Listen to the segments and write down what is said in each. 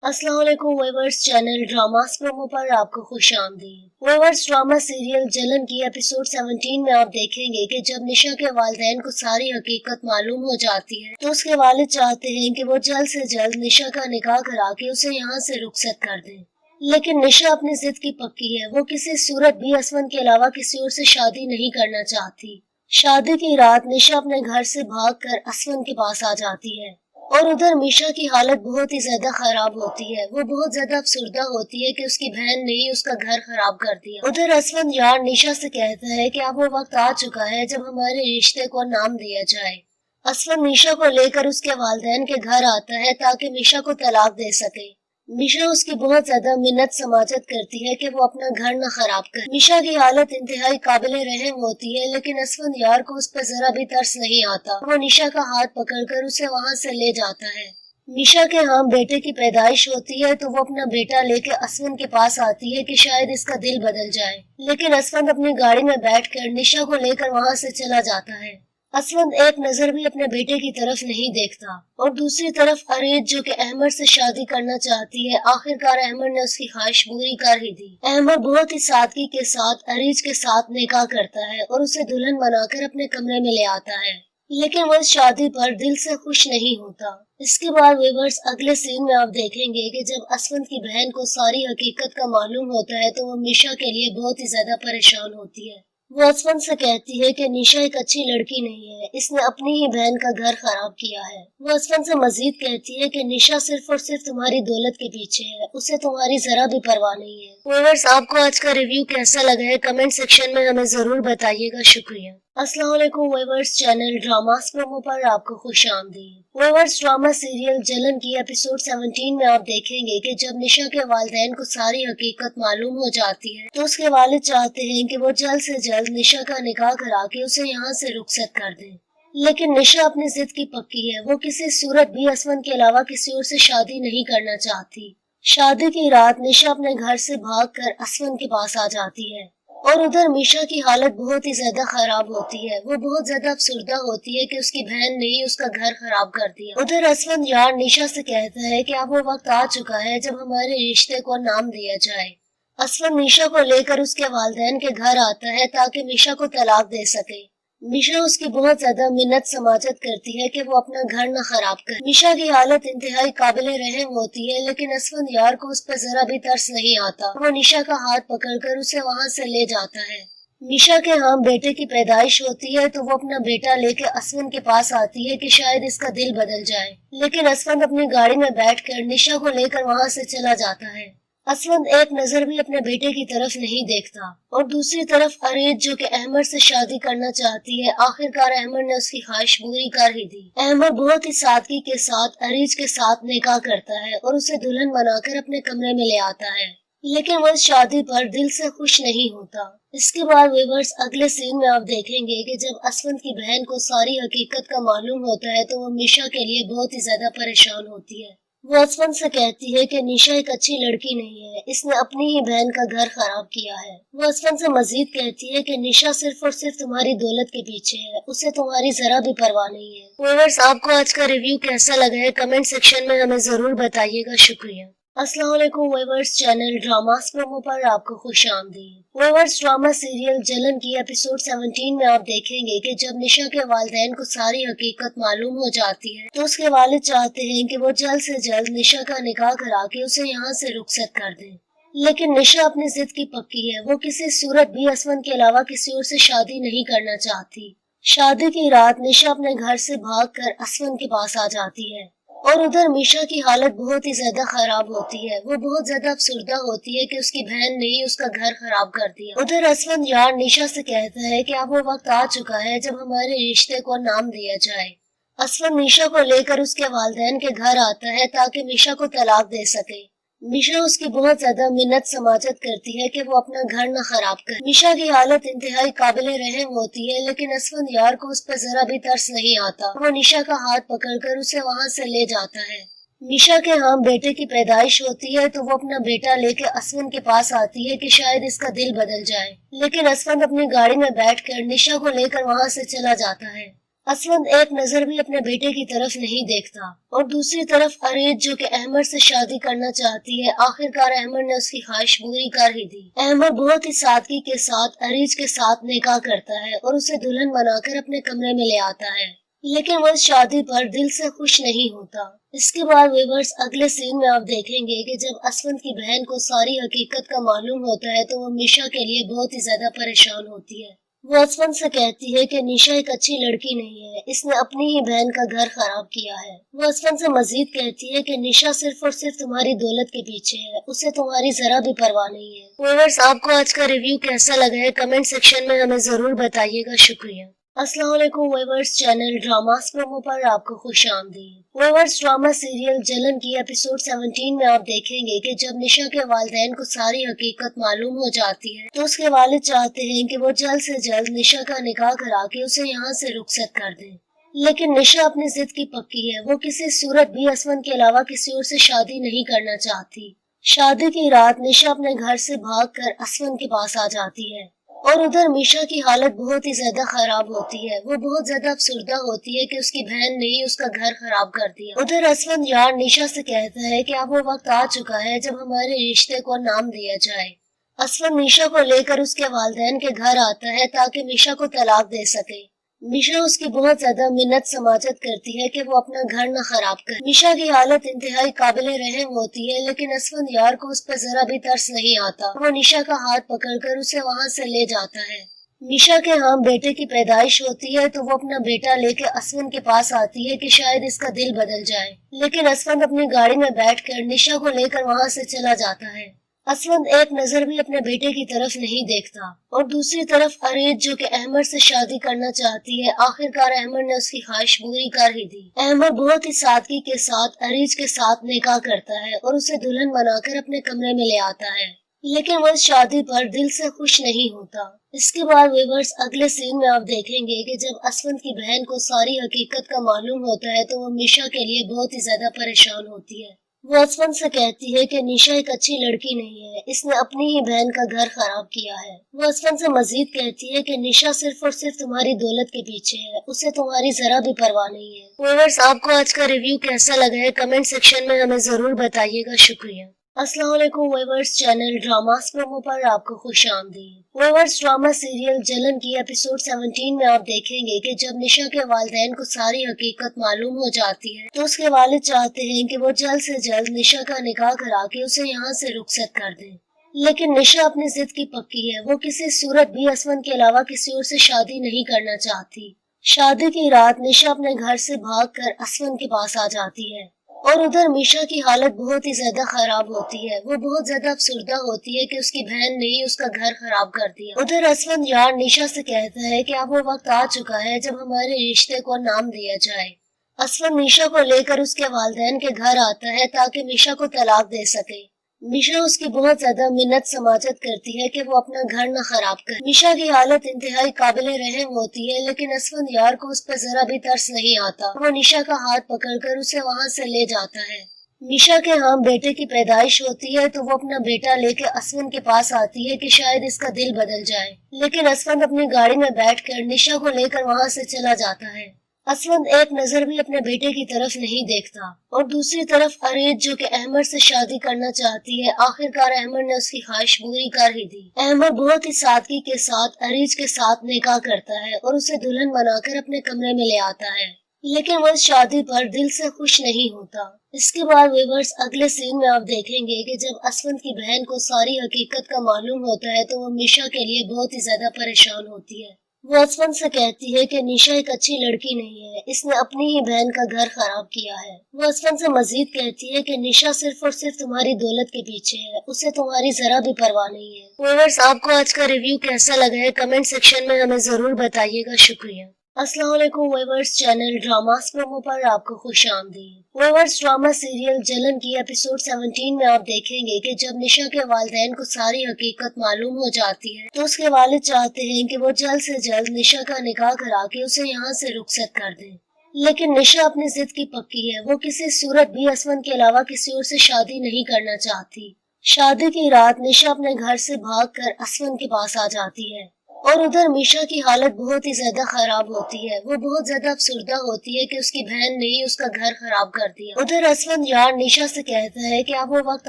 अस्सलाम वालेकुम viewers, channel dramas promo पर आपको खुश आमदीद। व्यूअर्स, ड्रामा सीरियल जलन की एपिसोड 17 में आप देखेंगे कि जब निशा के वालिदैन को सारी हकीकत मालूम हो जाती है तो उसके वालिद चाहते हैं कि वो जल्द से जल्द निशा का निकाह करा के उसे यहाँ से रुखसत कर दें। लेकिन निशा अपनी जिद की पक्की है। वो किसी सूरत भी असवन के अलावा किसी और से शादी नहीं करना चाहती। शादी की रात निशा अपने घर से भागकर असवन के पास आ जाती है और उधर मीशा की हालत बहुत ही ज्यादा खराब होती है। वो बहुत ज्यादा अफसुर्दा होती है कि उसकी बहन ने ही उसका घर खराब कर दिया। उधर असवन यार निशा से कहता है कि अब वो वक्त आ चुका है जब हमारे रिश्ते को नाम दिया जाए। असवन मीशा को लेकर उसके वालिदैन के घर आता है ताकि मीशा को तलाक दे सके। मीशा उसकी बहुत ज्यादा मिन्नत समाजत करती है कि वो अपना घर न खराब करे। मीशा की हालत इंतहाई काबिले रहम होती है, लेकिन असवन यार को उस पर जरा भी तरस नहीं आता। वो निशा का हाथ पकड़कर उसे वहाँ से ले जाता है। मीशा के यहाँ बेटे की पैदाइश होती है तो वो अपना बेटा लेके असवन के पास आती है कि शायद इसका दिल बदल जाए, लेकिन असवन अपनी गाड़ी में बैठकर निशा को लेकर वहाँ से चला जाता है। असवंत एक नजर भी अपने बेटे की तरफ नहीं देखता और दूसरी तरफ अरीज जो कि अहमद से शादी करना चाहती है, आखिरकार अहमद ने उसकी ख्वाहिश पूरी कर ही दी। अहमद बहुत ही सादगी के साथ अरीज के साथ निकाह करता है और उसे दुल्हन बनाकर अपने कमरे में ले आता है, लेकिन वह इस शादी पर दिल से खुश नहीं होता। इसके बाद व्यूअर्स अगले सीन में आप देखेंगे कि जब असवंत की बहन को सारी हकीकत का मालूम होता है तो वो मीशा के लिए बहुत ही ज्यादा परेशान होती है। वो असवन से कहती है कि निशा एक अच्छी लड़की नहीं है, इसने अपनी ही बहन का घर खराब किया है। वो असवन से मजीद कहती है कि निशा सिर्फ और सिर्फ तुम्हारी दौलत के पीछे है, उसे तुम्हारी जरा भी परवाह नहीं है। व्यूअर्स, आपको आज का रिव्यू कैसा लगा है कमेंट सेक्शन में हमें जरूर बताइएगा। शुक्रिया। अस्सलाम वालेकुम व्यूअर्स, चैनल ड्रामास प्रोमो पर आपको खुश आमदीद। व्यूअर्स, ड्रामा सीरियल जलन की एपिसोड 17 में आप देखेंगे कि जब निशा के वालिदैन को सारी हकीकत मालूम हो जाती है तो उसके वालिद चाहते हैं कि वो जल्द से जल्द निशा का निकाह करा के उसे यहाँ से रुखसत कर दें, लेकिन निशा अपनी जिद की पक्की है। वो किसी सूरत भी असवन के अलावा किसी और से शादी नहीं करना चाहती। शादी की रात निशा अपने घर से भागकर असवन के पास आ जाती है और उधर मीशा की हालत बहुत ही ज्यादा खराब होती है। वो बहुत ज्यादा अफसुर्दा होती है कि उसकी बहन ने ही उसका घर खराब कर दिया। उधर असवन यार निशा से कहता है कि अब वो वक्त आ चुका है जब हमारे रिश्ते को नाम दिया जाए। असवन मीशा को लेकर उसके वालिदैन के घर आता है ताकि मीशा को तलाक दे सके। मीशा उसकी बहुत ज्यादा मिन्नत समाजत करती है कि वो अपना घर न खराब करे। मीशा की हालत इंतहाई काबिले रहम होती है, लेकिन असवन यार को उस पर जरा भी तरस नहीं आता। वो निशा का हाथ पकड़कर उसे वहाँ से ले जाता है। मीशा के यहाँ बेटे की पैदाइश होती है तो वो अपना बेटा लेके असवन के पास आती है कि शायद इसका दिल बदल जाए, लेकिन असवन अपनी गाड़ी में बैठकर निशा को लेकर वहाँ से चला जाता है। असवंत एक नजर भी अपने बेटे की तरफ नहीं देखता और दूसरी तरफ अरीज जो कि अहमद से शादी करना चाहती है, आखिरकार अहमद ने उसकी ख्वाहिश पूरी कर ही दी। अहमद बहुत ही सादगी के साथ अरीज के साथ निकाह करता है और उसे दुल्हन बनाकर अपने कमरे में ले आता है, लेकिन वह इस शादी पर दिल से खुश नहीं होता। इसके बाद व्यूअर्स अगले सीन में आप देखेंगे कि जब असवंत की बहन को सारी हकीकत का मालूम होता है तो वो मीशा के लिए बहुत ही ज्यादा परेशान होती है। वो असवन से कहती है कि निशा एक अच्छी लड़की नहीं है, इसने अपनी ही बहन का घर खराब किया है। वो असवन से मजीद कहती है कि निशा सिर्फ और सिर्फ तुम्हारी दौलत के पीछे है, उसे तुम्हारी जरा भी परवाह नहीं है। व्यूअर्स, आपको आज का रिव्यू कैसा लगा है कमेंट सेक्शन में हमें जरूर बताइएगा। शुक्रिया। अस्सलाम वालेकुम व्यूअर्स, चैनल ड्रामास प्रोमो पर आपको खुश आमदीद। व्यूअर्स, ड्रामा सीरियल जलन की एपिसोड 17 में आप देखेंगे कि जब निशा के वालिदैन को सारी हकीकत मालूम हो जाती है तो उसके वालिद चाहते हैं कि वो जल्द से जल्द निशा का निकाह करा के उसे यहाँ से रुखसत कर दें, लेकिन निशा अपनी जिद की पक्की है। वो किसी सूरत भी असवन के अलावा किसी और से शादी नहीं करना चाहती। शादी की रात निशा अपने घर से भागकर असवन के पास आ जाती है और उधर मीशा की हालत बहुत ही ज्यादा खराब होती है। वो बहुत ज्यादा अफसुर्दा होती है कि उसकी बहन ने ही उसका घर खराब कर दिया। उधर असवन यार निशा से कहता है कि अब वो वक्त आ चुका है जब हमारे रिश्ते को नाम दिया जाए। असवन मीशा को लेकर उसके वालिदैन के घर आता है ताकि मीशा को तलाक दे सके। मीशा उसकी बहुत ज्यादा मिन्नत समाजत करती है कि वो अपना घर न खराब करे। मीशा की हालत इंतहाई काबिले रहम होती है, लेकिन असवन यार को उस पर जरा भी तरस नहीं आता। वो निशा का हाथ पकड़कर उसे वहाँ से ले जाता है। मीशा के यहाँ बेटे की पैदाइश होती है तो वो अपना बेटा लेके असवन के पास आती है कि शायद इसका दिल बदल जाए, लेकिन असवन अपनी गाड़ी में बैठकर निशा को लेकर वहाँ से चला जाता है। असवंत एक नजर भी अपने बेटे की तरफ नहीं देखता और दूसरी तरफ अरीज जो कि अहमद से शादी करना चाहती है, आखिरकार अहमद ने उसकी ख्वाहिश पूरी कर ही दी। अहमद बहुत ही सादगी के साथ अरीज के साथ निकाह करता है और उसे दुल्हन बनाकर अपने कमरे में ले आता है, लेकिन वह इस शादी पर दिल से खुश नहीं होता। इसके बाद व्यूअर्स अगले सीन में आप देखेंगे कि जब असवंत की बहन को सारी हकीकत का मालूम होता है तो वो निशा के लिए बहुत ही ज्यादा परेशान होती है। वो असवंत से कहती है कि निशा एक अच्छी लड़की नहीं है, इसने अपनी ही बहन का घर खराब किया है। वो असवंत से मजीद कहती है कि निशा सिर्फ और सिर्फ तुम्हारी दौलत के पीछे है, उसे तुम्हारी जरा भी परवाह नहीं है। व्यूअर्स आपको आज का रिव्यू कैसा लगा है कमेंट सेक्शन में हमें जरूर बताइएगा। शुक्रिया। अस्सलाम वालेकुम व्यूअर्स, चैनल ड्रामास प्रोमो पर आपको खुशामदीद। व्यूअर्स ड्रामा सीरियल जलन की एपिसोड 17 में आप देखेंगे कि जब निशा के वालिदैन को सारी हकीकत मालूम हो जाती है तो उसके वालिद चाहते हैं कि वो जल्द से जल्द निशा का निकाह करा के उसे यहाँ से रुखसत कर दें, लेकिन निशा अपनी जिद की पक्की है। वो किसी सूरत भी असवंत के अलावा किसी और से शादी नहीं करना चाहती। शादी की रात निशा अपने घर से भागकर असवंत के पास आ जाती है और उधर मीशा की हालत बहुत ही ज्यादा खराब होती है। वो बहुत ज्यादा अफसुर्दा होती है कि उसकी बहन ने ही उसका घर खराब कर दिया। उधर असवंत यार निशा से कहता है कि अब वो वक्त आ चुका है जब हमारे रिश्ते को नाम दिया जाए। असवंत मीशा को लेकर उसके वालिदैन के घर आता है ताकि मीशा को तलाक दे सके। मीशा उसकी बहुत ज्यादा मिन्नत समाजत करती है कि वो अपना घर न खराब करे। मीशा की हालत इंतहाई काबिल रहम होती है, लेकिन असवंत यार को उस पर जरा भी तरस नहीं आता। वो निशा का हाथ पकड़कर उसे वहाँ से ले जाता है। निशा के यहाँ बेटे की पैदाइश होती है तो वो अपना बेटा लेके असवंत के पास आती है कि शायद इसका दिल बदल जाए, लेकिन असवंत अपनी गाड़ी में बैठकर निशा को लेकर वहाँ से चला जाता है। असवंत एक नजर भी अपने बेटे की तरफ नहीं देखता और दूसरी तरफ अरीज जो कि अहमद से शादी करना चाहती है, आखिरकार अहमद ने उसकी ख्वाहिश पूरी कर ही दी। अहमद बहुत ही सादगी के साथ अरीज के साथ निकाह करता है और उसे दुल्हन बनाकर अपने कमरे में ले आता है, लेकिन वह इस शादी पर दिल से खुश नहीं होता। इसके बाद व्यूअर्स अगले सीन में आप देखेंगे कि जब असवंत की बहन को सारी हकीकत का मालूम होता है तो वो निशा के लिए बहुत ही ज्यादा परेशान होती है। वो असवंत से कहती है कि निशा एक अच्छी लड़की नहीं है, इसने अपनी ही बहन का घर खराब किया है। वो असवंत से मजीद कहती है कि निशा सिर्फ और सिर्फ तुम्हारी दौलत के पीछे है, उसे तुम्हारी जरा भी परवाह नहीं है। व्यूअर्स आपको आज का रिव्यू कैसा लगा है कमेंट सेक्शन में हमें जरूर बताइएगा। शुक्रिया। अस्सलाम वालेकुम व्यूअर्स, चैनल ड्रामास प्रोमो पर आपको खुशामदीद। व्यूअर्स ड्रामा सीरियल जलन की एपिसोड 17 में आप देखेंगे कि जब निशा के वालिदैन को सारी हकीकत मालूम हो जाती है तो उसके वालिद चाहते हैं कि वो जल्द से जल्द निशा का निकाह करा के उसे यहाँ से रुखसत कर दें, लेकिन निशा अपनी जिद की पक्की है। वो किसी सूरत भी असवंत के अलावा किसी और से शादी नहीं करना चाहती। शादी की रात निशा अपने घर से भागकर असवंत के पास आ जाती है और उधर मीशा की हालत बहुत ही ज्यादा खराब होती है। वो बहुत ज्यादा अफसुर्दा होती है कि उसकी बहन ने ही उसका घर खराब कर दिया। उधर असवंत यार निशा से कहता है कि अब वो वक्त आ चुका है जब हमारे रिश्ते को नाम दिया जाए। असवंत निशा को लेकर उसके वालिदैन के घर आता है ताकि निशा को तलाक दे सके। निशा उसकी बहुत ज्यादा मिन्नत समाजत करती है कि वो अपना घर न खराब करे। निशा की हालत इंतहाई काबिल रहम होती है, लेकिन असवंत यार को उस पर जरा भी तरस नहीं आता। वो निशा का हाथ पकड़कर उसे वहाँ से ले जाता है। निशा के यहाँ बेटे की पैदाइश होती है तो वो अपना बेटा लेके असवंत के पास आती है कि शायद इसका दिल बदल जाए, लेकिन असवंत अपनी गाड़ी में बैठकर निशा को लेकर वहाँ से चला जाता है। असवंत एक नजर भी अपने बेटे की तरफ नहीं देखता और दूसरी तरफ अरीज जो कि अहमद से शादी करना चाहती है, आखिरकार अहमद ने उसकी ख्वाहिश पूरी कर ही दी। अहमद बहुत ही सादगी के साथ अरीज के साथ निकाह करता है और उसे दुल्हन बनाकर अपने कमरे में ले आता है, लेकिन वह इस शादी पर दिल से खुश नहीं होता। इसके बाद व्यूअर्स अगले सीन में आप देखेंगे कि जब असवंत की बहन को सारी हकीकत का मालूम होता है तो वो निशा के लिए बहुत ही ज्यादा परेशान होती है। वो असवंत से कहती है कि निशा एक अच्छी लड़की नहीं है, इसने अपनी ही बहन का घर खराब किया है। वो असवंत से मजीद कहती है कि निशा सिर्फ और सिर्फ तुम्हारी दौलत के पीछे है, उसे तुम्हारी जरा भी परवाह नहीं है। व्यूअर्स आपको आज का रिव्यू कैसा लगा है कमेंट सेक्शन में हमें जरूर बताइएगा। शुक्रिया। अस्सलाम वालेकुम व्यूअर्स, चैनल ड्रामास प्रोमो पर आपको खुशामदीद। व्यूअर्स ड्रामा सीरियल जलन की एपिसोड 17 में आप देखेंगे कि जब निशा के वालिदैन को सारी हकीकत मालूम हो जाती है तो उसके वालिद चाहते हैं कि वो जल्द से जल्द निशा का निकाह करा के उसे यहाँ से रुखसत कर दें, लेकिन निशा अपनी जिद की पक्की है। वो किसी सूरत भी असवंत के अलावा किसी और से शादी नहीं करना चाहती। शादी की रात निशा अपने घर से भागकर असवंत के पास आ जाती है और उधर मीशा की हालत बहुत ही ज्यादा खराब होती है। वो बहुत ज्यादा अफसुर्दा होती है कि उसकी बहन ने ही उसका घर खराब कर दिया। उधर असफंद यार निशा से कहता है कि अब वो वक्त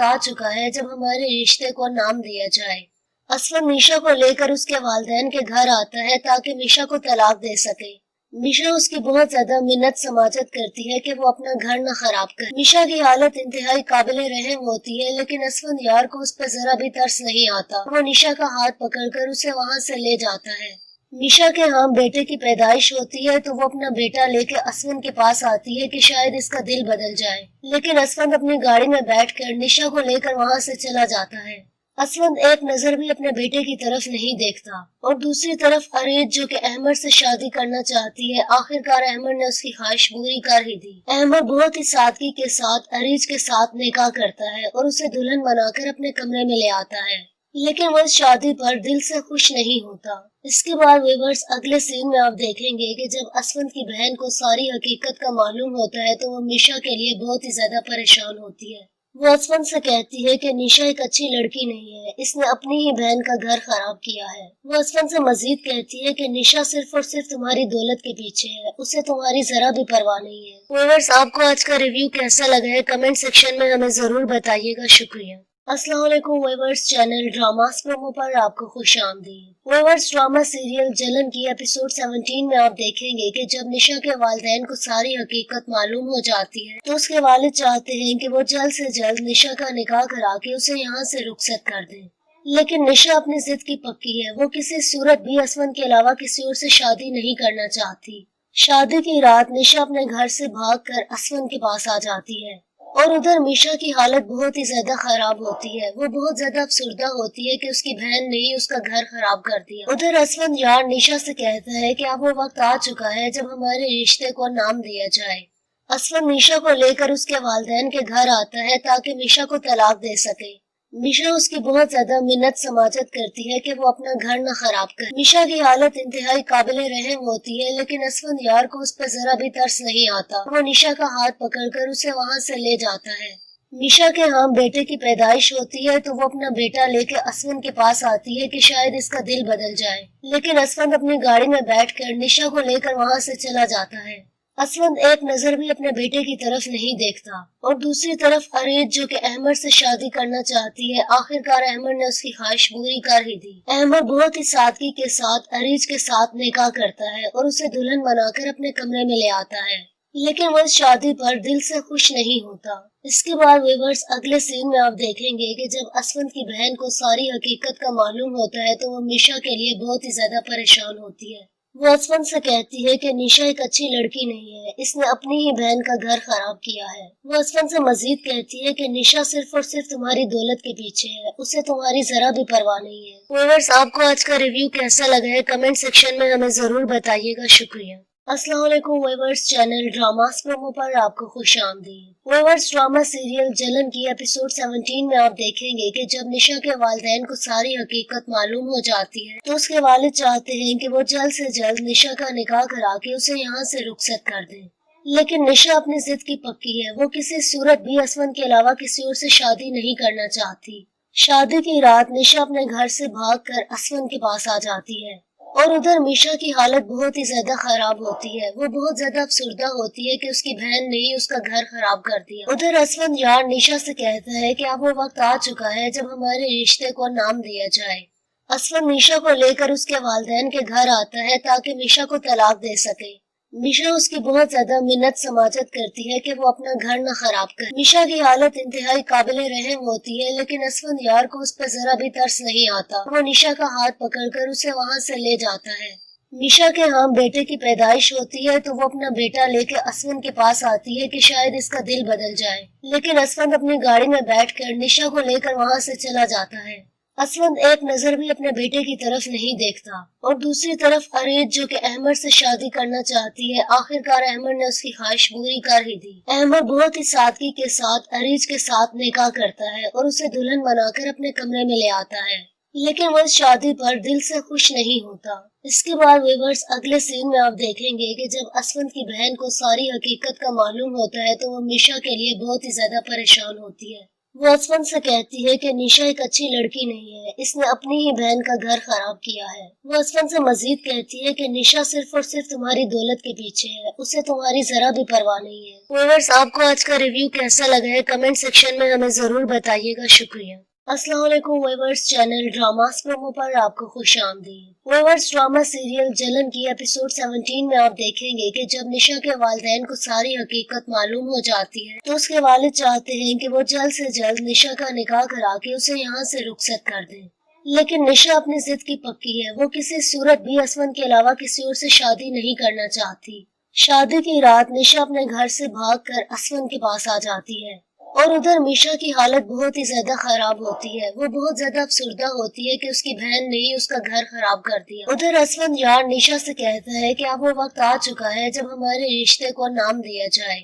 आ चुका है जब हमारे रिश्ते को नाम दिया जाए। असफंद निशा को लेकर उसके वालिदैन के घर आता है ताकि निशा को तलाक दे सके। निशा उसकी बहुत ज्यादा मिन्नत समाजत करती है कि वो अपना घर न खराब करे। निशा की हालत इंतहाई काबिल रहम होती है, लेकिन असफंद यार को उस पर जरा भी तरस नहीं आता। वो निशा का हाथ पकड़कर उसे वहाँ से ले जाता है। निशा के यहाँ बेटे की पैदाइश होती है तो वो अपना बेटा लेके असफंद के पास आती है कि शायद इसका दिल बदल जाए, लेकिन असफंद अपनी गाड़ी में बैठकर निशा को लेकर वहाँ से चला जाता है। असफंद एक नजर भी अपने बेटे की तरफ नहीं देखता और दूसरी तरफ अरीज जो कि अहमद से शादी करना चाहती है, आखिरकार अहमद ने उसकी ख्वाहिश पूरी कर ही दी। अहमद बहुत ही सादगी के साथ अरीज के साथ निकाह करता है और उसे दुल्हन बनाकर अपने कमरे में ले आता है, लेकिन वह शादी पर दिल से खुश नहीं होता। इसके बाद व्यूअर्स अगले सीन में आप देखेंगे कि जब असफंद की बहन को सारी हकीकत का मालूम होता है तो वो निशा के लिए बहुत ही ज्यादा परेशान होती है। वो असफंद से कहती है कि निशा एक अच्छी लड़की नहीं है, इसने अपनी ही बहन का घर खराब किया है। वो असफंद से मजीद कहती है कि निशा सिर्फ और सिर्फ तुम्हारी दौलत के पीछे है, उसे तुम्हारी जरा भी परवाह नहीं है। व्यूअर्स आपको आज का रिव्यू कैसा लगा है कमेंट सेक्शन में हमें जरूर बताइएगा। शुक्रिया। अस्सलाम वालेकुम व्यूअर्स, चैनल ड्रामास प्रोमो पर आपको खुशामदीद। व्यूअर्स ड्रामा सीरियल जलन की एपिसोड 17 में आप देखेंगे कि जब निशा के वालिदैन को सारी हकीकत मालूम हो जाती है तो उसके वालिद चाहते हैं कि वो जल्द से जल्द निशा का निकाह करा के उसे यहाँ से रुखसत कर दें, लेकिन निशा अपनी जिद की पक्की है। वो किसी सूरत भी असफंद के अलावा किसी और से शादी नहीं करना चाहती। शादी की रात निशा अपने घर से भागकर असफंद के पास आ जाती है और उधर मीशा की हालत बहुत ही ज्यादा खराब होती है। वो बहुत ज्यादा अफसुर्दा होती है कि उसकी बहन ने ही उसका घर खराब कर दिया। उधर असफंद यार निशा से कहता है कि अब वो वक्त आ चुका है जब हमारे रिश्ते को नाम दिया जाए। असफंद निशा को लेकर उसके वालिदैन के घर आता है ताकि निशा को तलाक दे सके। निशा उसकी बहुत ज्यादा मिन्नत समाजत करती है कि वो अपना घर न खराब करे। निशा की हालत इंतहाई काबिल रहम होती है, लेकिन असफंद यार को उस पर जरा भी तरस नहीं आता। वो निशा का हाथ पकड़कर उसे वहाँ से ले जाता है। निशा के यहाँ बेटे की पैदाइश होती है तो वो अपना बेटा लेके असफंद के पास आती है कि शायद इसका दिल बदल जाए, लेकिन असफंद अपनी गाड़ी में बैठकर निशा को लेकर वहाँ से चला जाता है। असफंद एक नजर भी अपने बेटे की तरफ नहीं देखता और दूसरी तरफ अरीज जो कि अहमद से शादी करना चाहती है, आखिरकार अहमद ने उसकी ख्वाहिश पूरी कर ही दी। अहमद बहुत ही सादगी के साथ अरीज के साथ निकाह करता है और उसे दुल्हन बनाकर अपने कमरे में ले आता है, लेकिन वह शादी पर दिल से खुश नहीं होता। इसके बाद व्यूअर्स अगले सीन में आप देखेंगे कि जब असफंद की बहन को सारी हकीकत का मालूम होता है तो वो निशा के लिए बहुत ही ज्यादा परेशान होती है। वो असफंद से कहती है कि निशा एक अच्छी लड़की नहीं है, इसने अपनी ही बहन का घर खराब किया है। वो असफंद से मजीद कहती है कि निशा सिर्फ और सिर्फ तुम्हारी दौलत के पीछे है, उसे तुम्हारी जरा भी परवाह नहीं है। व्यूअर्स आपको आज का रिव्यू कैसा लगा है कमेंट सेक्शन में हमें जरूर बताइएगा। शुक्रिया। अस्सलाम वालेकुम व्यूअर्स, चैनल ड्रामास प्रोमो पर आपको खुशामदीद। व्यूअर्स ड्रामा सीरियल जलन की एपिसोड 17 में आप देखेंगे कि जब निशा के वालिदैन को सारी हकीकत मालूम हो जाती है तो उसके वालिद चाहते हैं कि वो जल्द से जल्द निशा का निकाह करा के उसे यहाँ से रुखसत कर दें, लेकिन निशा अपनी जिद की पक्की है। वो किसी सूरत भी असफंद के अलावा किसी और से शादी नहीं करना चाहती। शादी की रात निशा अपने घर से भागकर असफंद के पास आ जाती है और उधर मीशा की हालत बहुत ही ज्यादा खराब होती है। वो बहुत ज्यादा अफसुर्दा होती है कि उसकी बहन ने ही उसका घर खराब कर दिया। उधर असफंद यार निशा से कहता है कि अब वो वक्त आ चुका है जब हमारे रिश्ते को नाम दिया जाए। असफंद निशा को लेकर उसके वालिदैन के घर आता है ताकि निशा को तलाक दे सके। निशा उसकी बहुत ज्यादा मिन्नत समाजत करती है कि वो अपना घर न खराब करे। निशा की हालत इंतहाई काबिल रहम होती है, लेकिन असफंद यार को उस पर जरा भी तरस नहीं आता। वो निशा का हाथ पकड़कर उसे वहाँ से ले जाता है। निशा के यहाँ बेटे की पैदाइश होती है तो वो अपना बेटा लेके असफंद के पास आती है कि शायद इसका दिल बदल जाए, लेकिन असफंद अपनी गाड़ी में बैठकर निशा को लेकर वहाँ से चला जाता है। असफंद एक नजर भी अपने बेटे की तरफ नहीं देखता और दूसरी तरफ अरीज जो कि अहमद से शादी करना चाहती है, आखिरकार अहमद ने उसकी ख्वाहिश पूरी कर ही दी। अहमद बहुत ही सादगी के साथ अरीज के साथ निकाह करता है और उसे दुल्हन बनाकर अपने कमरे में ले आता है, लेकिन वह शादी पर दिल से खुश नहीं होता। इसके बाद व्यूअर्स अगले सीन में आप देखेंगे कि जब असफंद की बहन को सारी हकीकत का मालूम होता है तो वो निशा के लिए बहुत ही ज्यादा परेशान होती है। वो असफंद से कहती है कि निशा एक अच्छी लड़की नहीं है, اس نے اپنی ہی بہن کا گھر خراب کیا ہے۔ وہ اسفند سے مزید کہتی ہے کہ نشا صرف اور صرف تمہاری دولت کے پیچھے ہے، اسے تمہاری ذرا بھی پرواہ نہیں ہے۔ ویورز، آپ کو آج کا ریویو کیسا لگا ہے کمنٹ سیکشن میں ہمیں ضرور بتائیے گا۔ شکریہ۔ السلام علیکم ویورز، چینل ڈراماز پرومو پر آپ کو خوش آمدید۔ ویورز، ڈرامہ سیریل جلن کی ایپیسوڈ 17 میں آپ دیکھیں گے کہ جب نشا کے والدین کو ساری حقیقت معلوم ہو جاتی ہے تو اس کے والد چاہتے ہیں کہ وہ جلد سے جلد نشا کا نکاح کرا کے اسے یہاں سے رخصت کر دیں، لیکن نشا اپنی ضد کی پکی ہے۔ وہ کسی صورت بھی اسفند کے علاوہ کسی اور سے شادی نہیں کرنا چاہتی۔ شادی کی رات نشا اپنے گھر سے بھاگ کر اسفند کے پاس آ جاتی ہے اور ادھر میشا کی حالت بہت ہی زیادہ خراب ہوتی ہے۔ وہ بہت زیادہ افسردہ ہوتی ہے کہ اس کی بہن نے ہی اس کا گھر خراب کر دیا۔ ادھر اسفند یار نشا سے کہتا ہے کہ اب وہ وقت آ چکا ہے جب ہمارے رشتے کو نام دیا جائے۔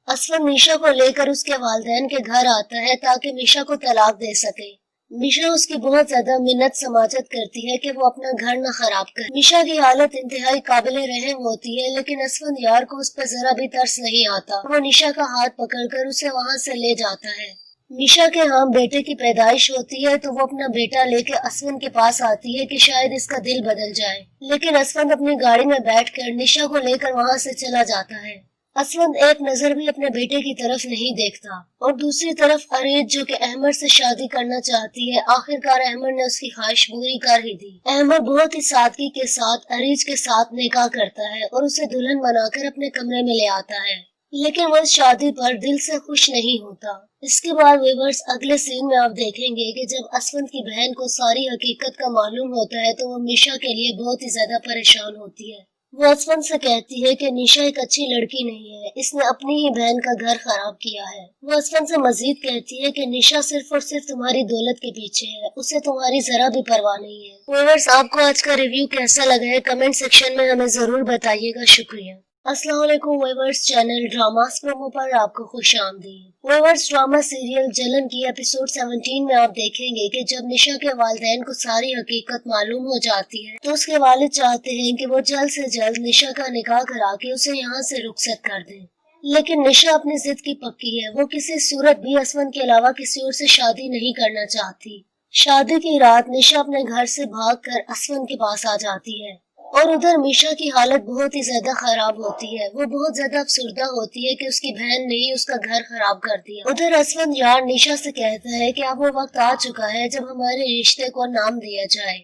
اسفند میشا کو لے کر اس کے والدین کے گھر آتا ہے تاکہ میشا کو طلاق دے سکے۔ میشا اس کی بہت زیادہ منت سماجت کرتی ہے کہ وہ اپنا گھر نہ خراب کرے۔ میشا کی حالت انتہائی قابل رحم ہوتی ہے، لیکن اسفند یار کو اس پر ذرا بھی ترس نہیں آتا۔ وہ میشا کا ہاتھ پکڑ کر اسے وہاں سے لے جاتا ہے۔ میشا کے ہاں بیٹے کی پیدائش ہوتی ہے تو وہ اپنا بیٹا لے کے اسفند کے پاس آتی ہے کہ شاید اس کا دل بدل جائے، لیکن اسفند اپنی گاڑی میں بیٹھ کر نشا کو لے کر وہاں سے چلا جاتا ہے۔ اسفند ایک نظر بھی اپنے بیٹے کی طرف نہیں دیکھتا، اور دوسری طرف اریج جو کہ احمد سے شادی کرنا چاہتی ہے، آخرکار احمد نے اس کی خواہش پوری کر ہی دی۔ احمد بہت ہی سادگی کے ساتھ اریج کے ساتھ نکاح کرتا ہے اور اسے دلہن بنا کر اپنے کمرے میں لے آتا ہے، لیکن وہ اس شادی پر دل سے خوش نہیں ہوتا۔ اس کے بعد ویورز اگلے سین میں آپ دیکھیں گے کہ جب اسفند کی بہن کو ساری حقیقت کا معلوم ہوتا ہے تو وہ میشا کے لیے بہت ہی زیادہ پریشان ہوتی ہے۔ وہ اسفند سے کہتی ہے کہ نشا ایک اچھی لڑکی نہیں ہے، اس نے اپنی ہی بہن کا گھر خراب کیا ہے۔ وہ اسفند سے مزید کہتی ہے کہ نشا صرف اور صرف تمہاری دولت کے پیچھے ہے، اسے تمہاری ذرا بھی پرواہ نہیں ہے۔ ویورز، آپ کو آج کا ریویو کیسا لگا ہے کمنٹ سیکشن میں ہمیں ضرور بتائیے گا۔ شکریہ۔ السلام علیکم ویورز، چینل ڈراماز پرومو پر آپ کو خوش آمدید۔ ویورز، ڈرامہ سیریل جلن کی ایپیسوڈ 17 میں آپ دیکھیں گے کہ جب نشا کے والدین کو ساری حقیقت معلوم ہو جاتی ہے تو اس کے والد چاہتے ہیں کہ وہ جلد سے جلد نشا کا نکاح کرا کے اسے یہاں سے رخصت کر دیں، لیکن نشا اپنی ضد کی پکی ہے۔ وہ کسی صورت بھی اسفند کے علاوہ کسی اور سے شادی نہیں کرنا چاہتی۔ شادی کی رات نشا اپنے گھر سے بھاگ کر اسفند کے پاس آ جاتی ہے اور ادھر میشا کی حالت بہت ہی زیادہ خراب ہوتی ہے۔ وہ بہت زیادہ افسردہ ہوتی ہے کہ اس کی بہن نے ہی اس کا گھر خراب کر دیا۔ ادھر اسفند یار نشا سے کہتا ہے کہ اب وہ وقت آ چکا ہے جب ہمارے رشتے کو نام دیا جائے۔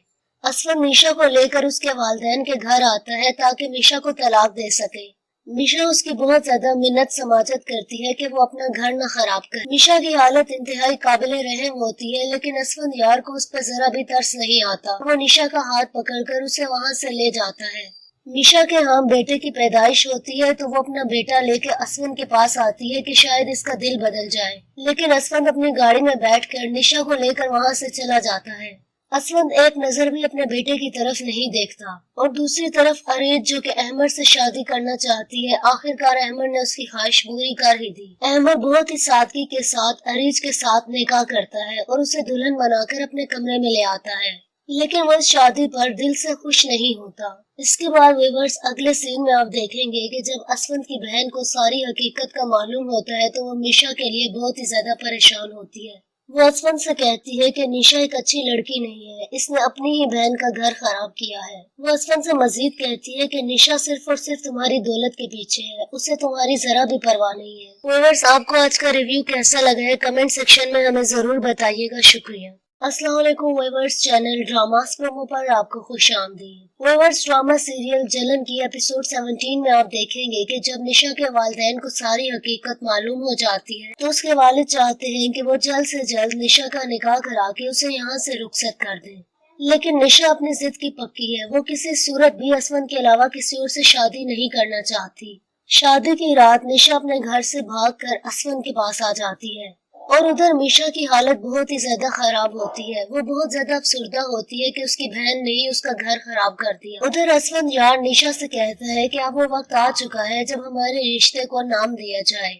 اسفند میشا کو لے کر اس کے والدین کے گھر آتا ہے تاکہ میشا کو طلاق دے سکے۔ میشا اس کی بہت زیادہ منت سماجت کرتی ہے کہ وہ اپنا گھر نہ خراب کرے۔ میشا کی حالت انتہائی قابل رحم ہوتی ہے، لیکن اسفند یار کو اس پر ذرا بھی ترس نہیں آتا۔ وہ میشا کا ہاتھ پکڑ کر اسے وہاں سے لے جاتا ہے۔ میشا کے ہاں بیٹے کی پیدائش ہوتی ہے تو وہ اپنا بیٹا لے کے اسفند کے پاس آتی ہے کہ شاید اس کا دل بدل جائے، لیکن اسفند اپنی گاڑی میں بیٹھ کر نشا کو لے کر وہاں سے چلا جاتا ہے۔ اسفند ایک نظر بھی اپنے بیٹے کی طرف نہیں دیکھتا، اور دوسری طرف اریج جو کہ احمد سے شادی کرنا چاہتی ہے، آخرکار احمد نے اس کی خواہش پوری کر ہی دی۔ احمد بہت ہی سادگی کے ساتھ اریج کے ساتھ نکاح کرتا ہے اور اسے دلہن بنا کر اپنے کمرے میں لے آتا ہے، لیکن وہ اس شادی پر دل سے خوش نہیں ہوتا۔ اس کے بعد ویورز اگلے سین میں آپ دیکھیں گے کہ جب اسفند کی بہن کو ساری حقیقت کا معلوم ہوتا ہے تو وہ میشا کے لیے بہت ہی زیادہ پریشان ہوتی ہے۔ وہ اسفند سے کہتی ہے کہ نشا ایک اچھی لڑکی نہیں ہے، اس نے اپنی ہی بہن کا گھر خراب کیا ہے۔ وہ اسفند سے مزید کہتی ہے کہ نشا صرف اور صرف تمہاری دولت کے پیچھے ہے، اسے تمہاری ذرا بھی پرواہ نہیں ہے۔ ویورز، آپ کو آج کا ریویو کیسا لگا ہے کمنٹ سیکشن میں ہمیں ضرور بتائیے گا۔ شکریہ۔ السلام علیکم ویورز، چینل ڈراماز پرومو پر آپ کو خوش آمدید۔ ویورز، ڈرامہ سیریل جلن کی ایپیسوڈ 17 میں آپ دیکھیں گے کہ جب نشا کے والدین کو ساری حقیقت معلوم ہو جاتی ہے تو اس کے والد چاہتے ہیں کہ وہ جلد سے جلد نشا کا نکاح کرا کے اسے یہاں سے رخصت کر دیں، لیکن نشا اپنی ضد کی پکی ہے۔ وہ کسی صورت بھی اسفند کے علاوہ کسی اور سے شادی نہیں کرنا چاہتی۔ شادی کی رات نشا اپنے گھر سے بھاگ کر اسفند کے پاس آ جاتی ہے اور ادھر میشا کی حالت بہت ہی زیادہ خراب ہوتی ہے۔ وہ بہت زیادہ افسردہ ہوتی ہے کہ اس کی بہن نے ہی اس کا گھر خراب کر دیا۔ ادھر اسفند یار نشا سے کہتا ہے کہ اب وہ وقت آ چکا ہے جب ہمارے رشتے کو نام دیا جائے۔